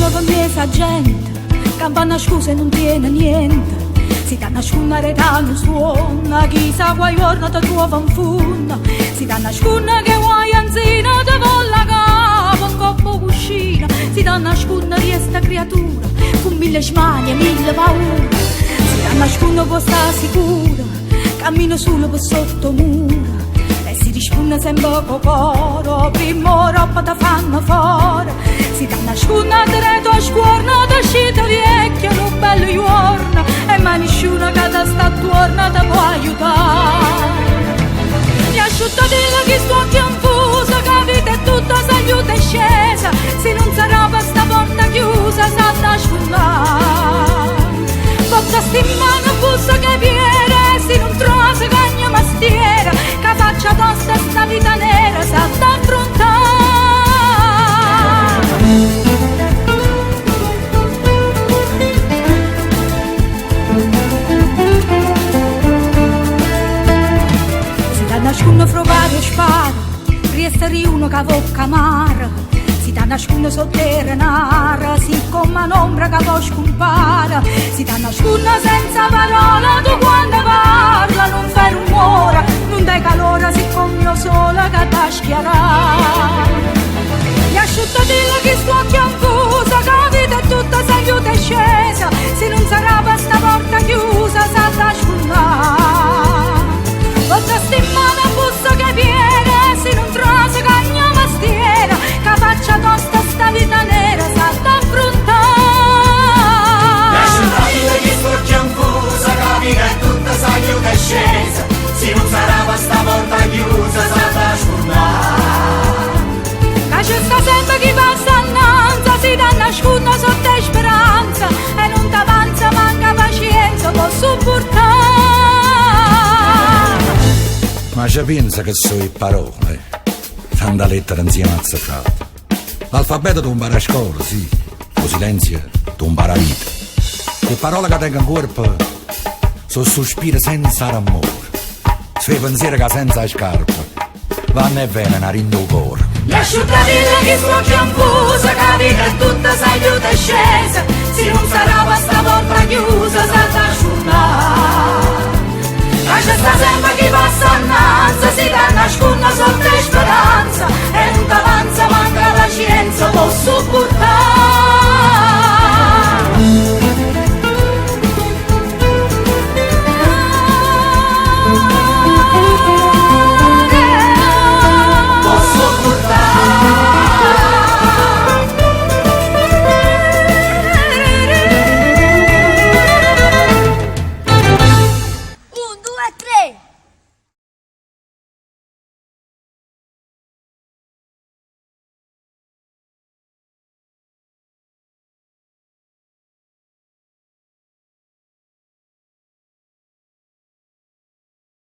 nasconde per me sa gente, campana scusa e non tiene niente. Si da nascondere da non suona, chissà quale giorno ti trova in fondo. Si da nascondere che vuoi anzina ti volla capo un coppo cuscina. Si da nascondere di questa creatura con mille smanie, mille paure. Si da nascondere può stare sicura, cammino solo per sotto mura. E si risponde sempre con coro, prima roba ti fanno fuori. Si da nascondere diretto a scuorno, ti scita vecchia, un bello giorno. E ma nessuno che ti sta attorno ti può aiutare. Mi asciutta dire che sto confusa, che la vita è tutta s'aiuta e scesa. Se non sarà per sta porta chiusa, sa nascondere. Porta stimano bussa che viene, se non trova se cagna mastiera. Che faccia tosta sta vita nera, sa d'affrontare. Nasconde frugare e spara, riestare uno che vocca amara. Si da nasconde sotterra nara, si come un'ombra che poi scompara. Si da nasconde senza parola, tu quando parla non fai rumore. Non dai calore, si come io sola che da schiarare. Mi asciutta dire che sto confusa, che la vita è tutta s'aiuta e scesa. Se non sarà per sta porta chiusa, sa da scundare. Porta stimmata bussa che viene, se non trova se cagna mastiera. Che faccia tosta sta vita nera, sa d'affrontare. Lascia dire che sto confusa, che la vita è tutta s'aiuta e scesa. Se non sarà per sta porta chiusa, sa da scundare. Che c'è sta sempre chi passa annanza, si da nasconda sotto speranza. E non t'avanza, manca pazienza, posso portare. Ma ci pensa che sono le parole, tanta lettera insieme azzeccata. L'alfabeto tu impara a scuola, sì, lo silenzio tu impara a vita. Le parole che tengono corpo sono sospiri senza amore, suoi pensieri che senza scarpa vanno e vengono a rindere il cuore. Lasciata dire che sto confusa, che la vita è tutta s'aiuta e scesa. Se non sarà per sta porta chiusa, sa da scundare. Lascia sta sempre chi passa annanza, si da nasconda sotto speranza. E non t'avanza mai